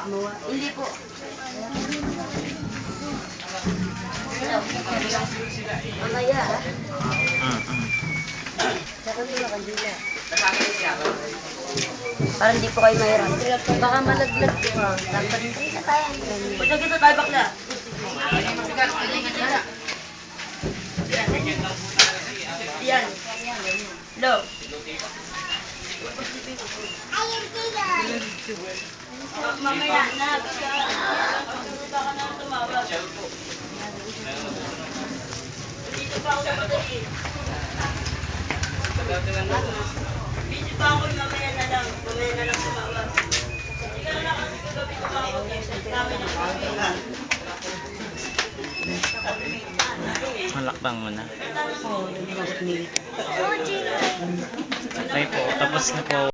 Hindi po. Mamaya. Parang hindi po kayo mahirap. Baka malaglag po. Dapat na tayo. Punta kita tayo bakla. Yan. Hello. Mamaya na. Baka na tumawag. Dito pa ako sa madali. Dito pa ako mamaya na lang. Mamaya na lang tumawag. Hindi ka na lang kasi kagabi tumawag. Malakbang mo na. Okay po, tapos na po.